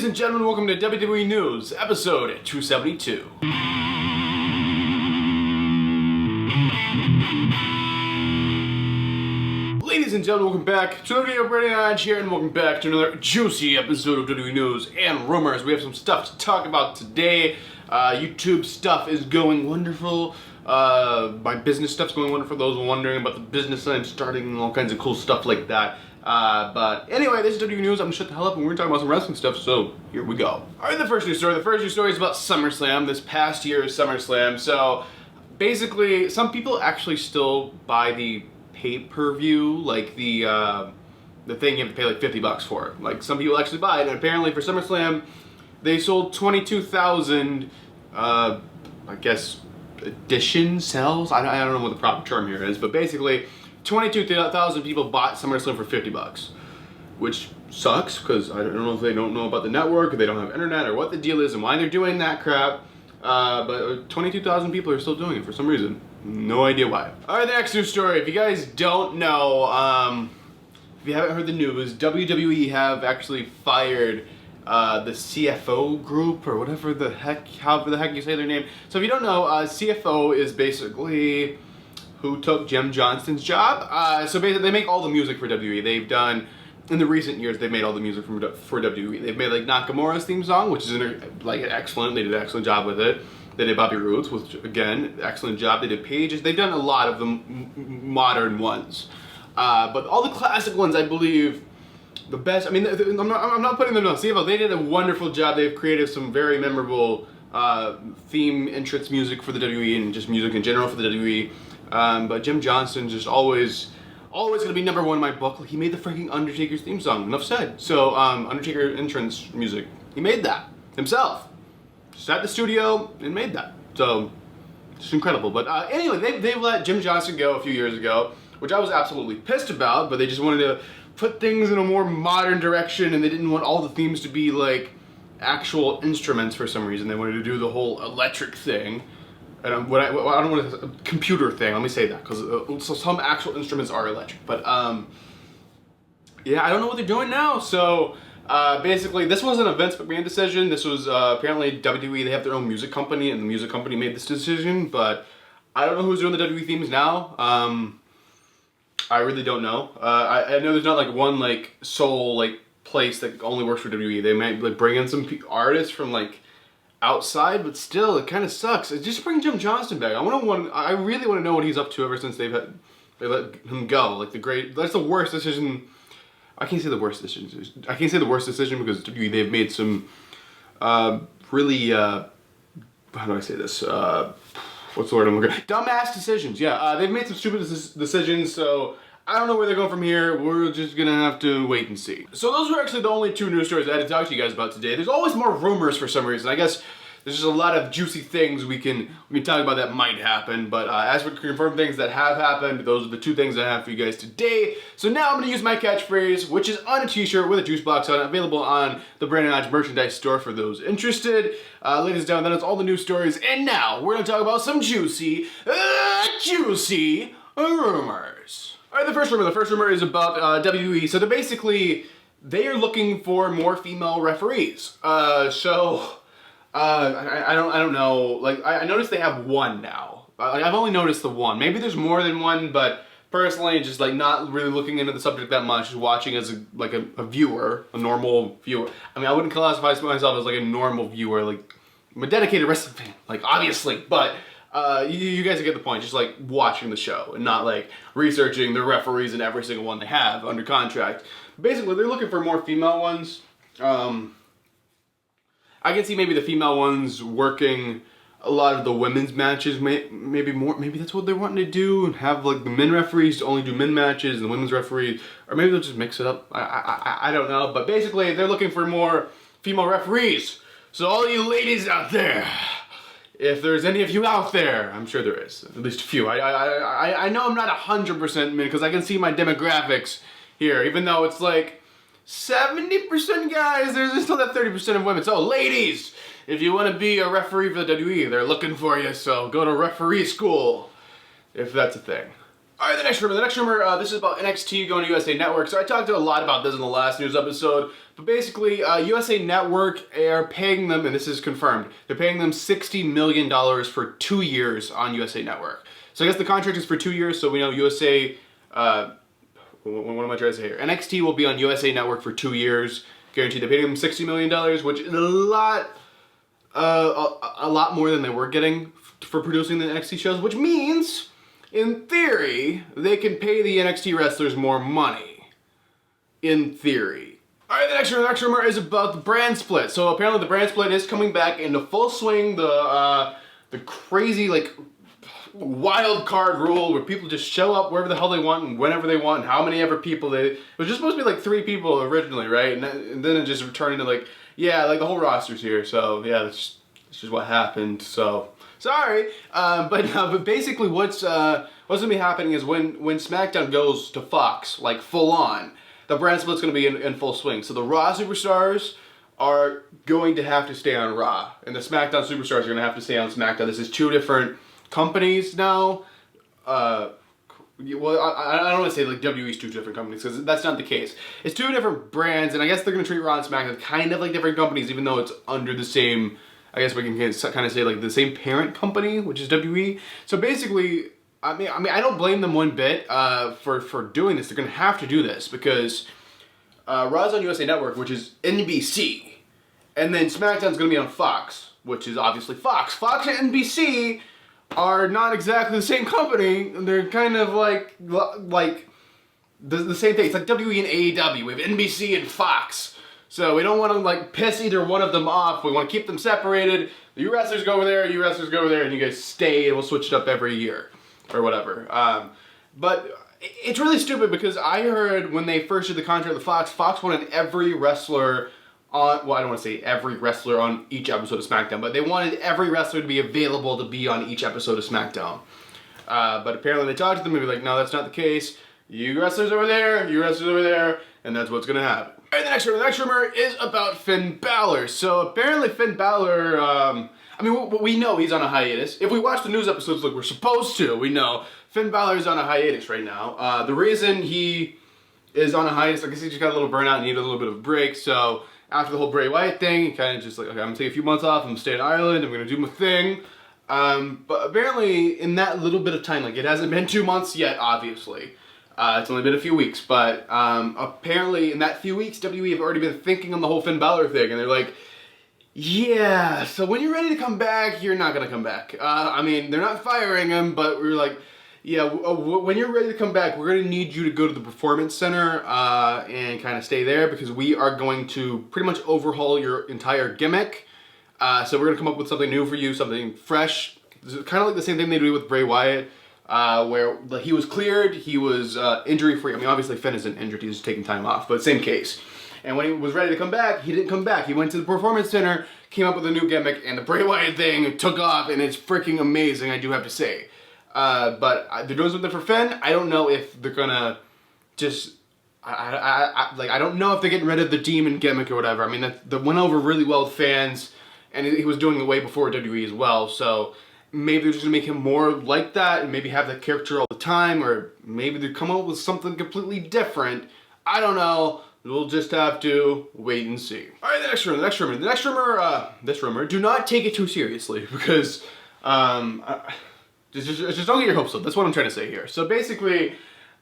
Ladies and gentlemen, welcome to WWE News, episode 272. Ladies and gentlemen, welcome back to the video. Hodge here, and welcome back to another juicy episode of WWE News and Rumors. We have some stuff to talk about today. YouTube stuff is going wonderful. My business stuff's going wonderful. Those wondering about the business I'm starting and all kinds of cool stuff like that. But anyway, this is WWE News. I'm gonna shut the hell up and we're gonna talk about some wrestling stuff, so here we go. Alright, the first news story. The first news story is about SummerSlam, this past year's SummerSlam. So basically, some people actually still buy the pay-per-view, like the thing you have to pay like $50 for. Like, some people actually buy it, and apparently for SummerSlam, they sold 22,000, I guess, edition sales? I don't know what the proper term here is, but basically, 22,000 people bought SummerSlam for $50, which sucks, because I don't know if they don't know about the network, or they don't have internet, or what the deal is, and why they're doing that crap, but 22,000 people are still doing it for some reason. No idea why. Alright, the next news story. If you guys don't know, if you haven't heard the news, WWE have actually fired the CFO group, or whatever the heck, however the heck you say their name. So if you don't know, CFO is basically who took Jim Johnston's job. So basically, they make all the music for WWE. They've done, in the recent years, they've made all the music for WWE. They've made like Nakamura's theme song, which is like excellent. They did an excellent job with it. They did Bobby Roode's, which again, excellent job. They did Paige's. They've done a lot of the modern ones, but all the classic ones, I believe, the best. I mean, I'm not putting them on CFO. They did a wonderful job. They've created some very memorable theme entrance music for the WWE and just music in general for the WWE. But Jim Johnston's just always gonna be number one in my book. He made the freaking Undertaker's theme song. Enough said. So Undertaker entrance music, he made that himself. Sat in the studio and made that. So it's incredible. But anyway, they've let Jim Johnston go a few years ago, which I was absolutely pissed about. But they just wanted to put things in a more modern direction, and they didn't want all the themes to be like actual instruments for some reason. They wanted to do the whole electric thing. And I don't want a computer thing. Let me say that, because so some actual instruments are electric. But yeah, I don't know what they're doing now. So basically, this wasn't a Vince McMahon decision. This was apparently WWE. They have their own music company, and the music company made this decision. But I don't know who's doing the WWE themes now. I really don't know. I know there's not like one like sole like place that only works for WWE. They might like bring in some artists from like outside, but still, it kind of sucks. Just bring Jim Johnston back. I really want to know what he's up to ever since they let him go. Like that's the worst decision. I can't say the worst decision. I can't say the worst decision because they've made some really how do I say this? What's the word I'm looking for? Dumbass decisions. Yeah, they've made some stupid decisions. So I don't know where they're going from here. We're just gonna have to wait and see. So those were actually the only two news stories I had to talk to you guys about today. There's always more rumors for some reason. I guess there's just a lot of juicy things we can talk about that might happen. But as for confirmed things that have happened, those are the two things I have for you guys today. So now I'm gonna use my catchphrase, which is on a t-shirt with a juice box on it, available on the Brandon Hodge merchandise store for those interested. Ladies and gentlemen, that's all the news stories. And now we're gonna talk about some juicy rumors. Alright, the first rumor is about WWE. So they are looking for more female referees. I don't know. Like, I noticed they have one now. Like, I've only noticed the one. Maybe there's more than one, but personally, just like not really looking into the subject that much, just watching as a viewer, a normal viewer. I mean, I wouldn't classify myself as like a normal viewer. Like, I'm a dedicated wrestling fan, like obviously, but you guys get the point. Just like watching the show and not like researching the referees in every single one they have under contract. Basically, they're looking for more female ones. I can see maybe the female ones working a lot of the women's matches, maybe more. Maybe that's what they're wanting to do, and have like the men referees only do men matches and the women's referees, or maybe they'll just mix it up. I don't know, but basically they're looking for more female referees. So all you ladies out there, if there's any of you out there, I'm sure there is, at least a few. I know I'm not 100% men because I can see my demographics here, even though it's like 70% guys, there's still that 30% of women. So ladies, if you want to be a referee for the WWE, they're looking for you, so go to referee school, if that's a thing. Alright, the next rumor, this is about NXT going to USA Network. So I talked a lot about this in the last news episode, but basically, USA Network are paying them, and this is confirmed, they're paying them $60 million for 2 years on USA Network. So I guess the contract is for 2 years, so we know USA, what am I trying to say here? NXT will be on USA Network for 2 years, guaranteed. They're paying them $60 million, which is a lot more than they were getting for producing the NXT shows, which means, in theory, they can pay the NXT wrestlers more money. In theory. Alright, the next rumor is about the brand split. So apparently the brand split is coming back into full swing. The crazy, like, wild card rule where people just show up wherever the hell they want and whenever they want and how many ever people they... It was just supposed to be like 3 people originally, right? And then it just returned into like, yeah, like the whole roster's here. So yeah, that's just what happened. So... Sorry, but basically what's gonna be happening is when SmackDown goes to Fox, like full on, the brand split's gonna be in full swing. So the Raw superstars are going to have to stay on Raw, and the SmackDown superstars are gonna have to stay on SmackDown. This is 2 different companies now. Well, I don't want to say like WWE's 2 different companies because that's not the case. It's 2 different brands, and I guess they're gonna treat Raw and SmackDown kind of like different companies, even though it's under the same. I guess we can kind of say like the same parent company, which is WWE. So basically, I mean, I don't blame them one bit for doing this. They're gonna have to do this because Raw's on USA Network, which is NBC, and then SmackDown's gonna be on Fox, which is obviously Fox. Fox and NBC are not exactly the same company. They're kind of like the same thing. It's like WWE and AEW. We have NBC and Fox. So we don't want to like piss either one of them off. We want to keep them separated. You wrestlers go over there, you wrestlers go over there, and you guys stay, and we'll switch it up every year or whatever. But it's really stupid because I heard when they first did the contract with Fox wanted every wrestler on, well, I don't want to say every wrestler on each episode of SmackDown, but they wanted every wrestler to be available to be on each episode of SmackDown. But apparently they talked to them and be like, no, that's not the case. You wrestlers over there, you wrestlers over there, and that's what's going to happen. Alright, the next rumor is about Finn Balor. So apparently Finn Balor, I mean, we know he's on a hiatus. If we watch the news episodes like we're supposed to, we know Finn Balor is on a hiatus right now. The reason he is on a hiatus, I guess he just got a little burnout and needed a little bit of a break. So after the whole Bray Wyatt thing, he kind of just like, okay, I'm going to take a few months off, I'm going to stay in Ireland, I'm going to do my thing. But apparently in that little bit of time, like it hasn't been 2 months yet, obviously. It's only been a few weeks, but apparently in that few weeks, WWE have already been thinking on the whole Finn Balor thing, and they're like, yeah, so when you're ready to come back, you're not going to come back. I mean, they're not firing him, but we're like, yeah, when you're ready to come back, we're going to need you to go to the Performance Center and kind of stay there, because we are going to pretty much overhaul your entire gimmick. So we're going to come up with something new for you, something fresh. Kind of like the same thing they do with Bray Wyatt. Where he was cleared, he was injury-free. I mean, obviously Finn isn't injured, he's just taking time off, but same case. And when he was ready to come back, he didn't come back. He went to the Performance Center, came up with a new gimmick, and the Bray Wyatt thing took off, and it's freaking amazing, I do have to say. But they're doing something for Finn. I don't know if they're gonna just... I don't know if they're getting rid of the demon gimmick or whatever. I mean, that went over really well with fans, and he was doing it way before WWE as well, so... Maybe they're just gonna make him more like that and maybe have that character all the time, or maybe they come up with something completely different. I don't know. We'll just have to wait and see. Alright, the next rumor, do not take it too seriously because just don't get your hopes up. That's what I'm trying to say here. So basically,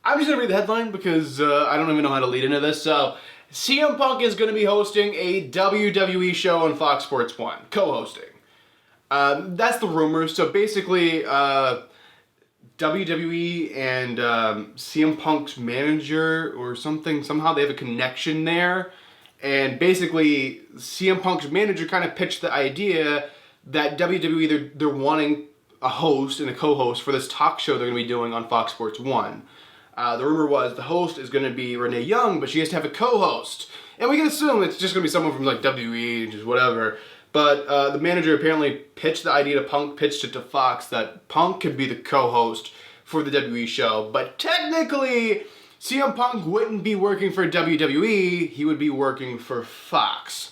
I'm just gonna read the headline because I don't even know how to lead into this. So CM Punk is gonna be hosting a WWE show on Fox Sports 1, co-hosting. That's the rumor. So basically, WWE and CM Punk's manager or something, somehow they have a connection there. And basically, CM Punk's manager kind of pitched the idea that WWE, they're wanting a host and a co-host for this talk show they're going to be doing on Fox Sports 1. The rumor was the host is going to be Renee Young, but she has to have a co-host. And we can assume it's just going to be someone from like WWE, just whatever. But the manager apparently pitched the idea to Punk, pitched it to Fox, that Punk could be the co-host for the WWE show. But technically, CM Punk wouldn't be working for WWE, he would be working for Fox.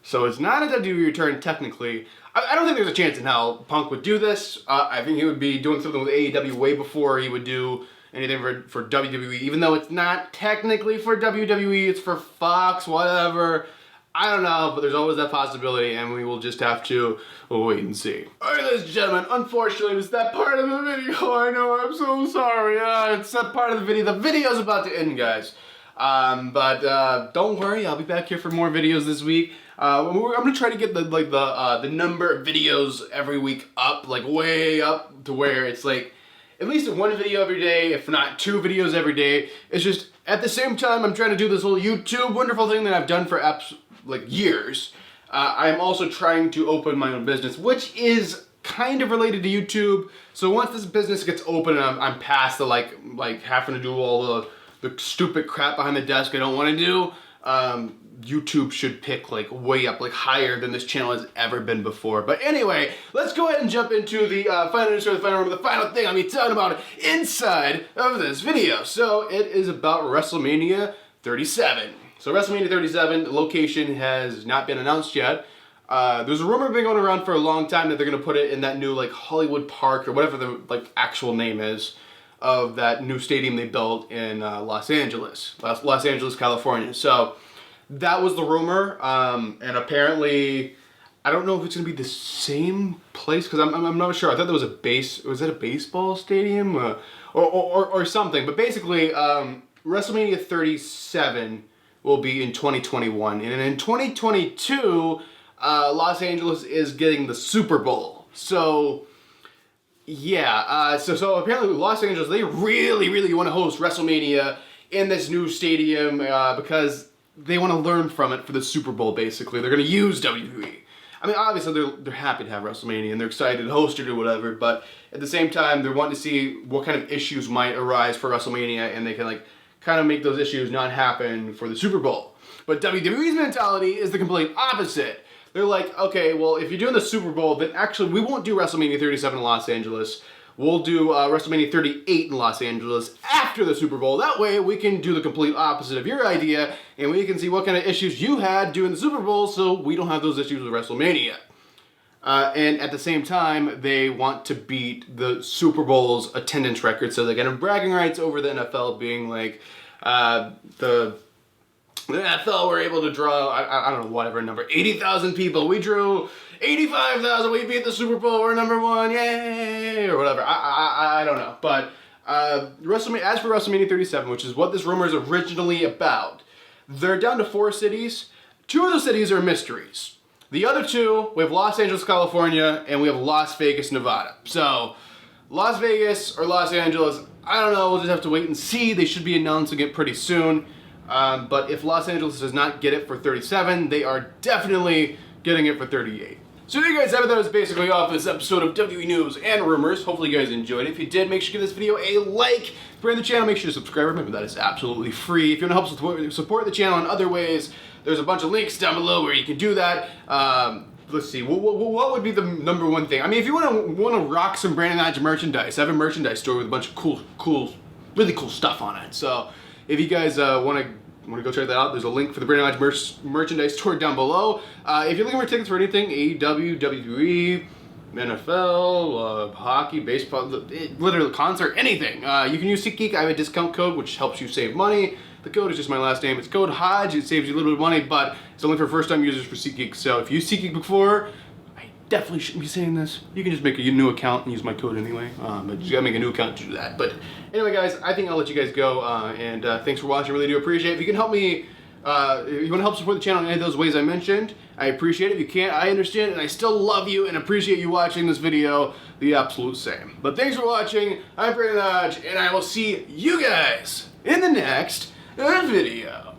So it's not a WWE return technically. I don't think there's a chance in hell Punk would do this. I think he would be doing something with AEW way before he would do anything for WWE, even though it's not technically for WWE, it's for Fox, whatever. I don't know, but there's always that possibility, and we will just have to wait and see. Alright, ladies and gentlemen, unfortunately, it's that part of the video. I know, I'm so sorry. It's that part of the video. The video's about to end, guys. But don't worry, I'll be back here for more videos this week. I'm gonna try to get the number of videos every week up, like way up to where it's like at least one video every day, if not 2 videos every day. It's just at the same time I'm trying to do this whole YouTube wonderful thing that I've done for years. I'm also trying to open my own business, which is kind of related to YouTube. So once this business gets open and I'm past the like having to do all the stupid crap behind the desk I don't want to do, YouTube should pick like way up, like higher than this channel has ever been before. But anyway, let's go ahead and jump into the final thing I'll be talking about inside of this video. So it is about WrestleMania 37. So WrestleMania 37, the location has not been announced yet. There's a rumor been going around for a long time that they're gonna put it in that new like Hollywood Park or whatever the like actual name is of that new stadium they built in Los Angeles, California. So that was the rumor, and apparently, I don't know if it's gonna be the same place because I'm not sure. I thought there was was it a baseball stadium or something? But basically, WrestleMania 37 will be in 2021, and in 2022, Los Angeles is getting the Super Bowl. So yeah, so apparently Los Angeles, they really want to host WrestleMania in this new stadium because they want to learn from it for the Super Bowl. Basically, they're going to use WWE. I mean, obviously they're happy to have WrestleMania and they're excited to host it or whatever, but at the same time they're wanting to see what kind of issues might arise for WrestleMania, and they can like kind of make those issues not happen for the Super Bowl. But WWE's mentality is the complete opposite. They're like, okay, well, if you're doing the Super Bowl, then actually we won't do WrestleMania 37 in Los Angeles. We'll do WrestleMania 38 in Los Angeles after the Super Bowl. That way we can do the complete opposite of your idea, and we can see what kind of issues you had doing the Super Bowl so we don't have those issues with WrestleMania. And at the same time, they want to beat the Super Bowl's attendance record, so they're getting bragging rights over the NFL being like, the NFL were able to draw, I don't know, whatever number, 80,000 people. We drew 85,000. We beat the Super Bowl. We're number 1. Yay! Or whatever. I don't know. But as for WrestleMania 37, which is what this rumor is originally about, they're down to 4 cities. 2 of those cities are mysteries. The other 2, we have Los Angeles, California, and we have Las Vegas, Nevada. So Las Vegas or Los Angeles, I don't know. We'll just have to wait and see. They should be announcing it pretty soon. But if Los Angeles does not get it for 37, they are definitely getting it for 38. So there you guys have it. That was basically all for this episode of WWE News and Rumors. Hopefully you guys enjoyed it. If you did, make sure to give this video a like. If you're in the channel, make sure to subscribe. Remember, that is absolutely free. If you want to help support the channel in other ways, there's a bunch of links down below where you can do that. Let's see, what would be the number one thing? I mean, if you want to rock some Brandon Hodge merchandise, I have a merchandise store with a bunch of really cool stuff on it. So if you guys want to go check that out, there's a link for the Brandon Hodge merchandise store down below. If you're looking for tickets for anything, AEW, WWE, NFL, hockey, baseball, literally concert, anything, you can use SeatGeek. I have a discount code which helps you save money. The code is just my last name. It's code Hodge. It saves you a little bit of money, but it's only for first-time users for SeatGeek. So if you used SeatGeek before, I definitely shouldn't be saying this. You can just make a new account and use my code anyway. But you gotta make a new account to do that. But anyway, guys, I think I'll let you guys go. And thanks for watching. I really do appreciate it. If you can help me, if you want to help support the channel in any of those ways I mentioned, I appreciate it. If you can't, I understand, and I still love you and appreciate you watching this video the absolute same. But thanks for watching. I'm Brandon Hodge, and I will see you guys in the next video.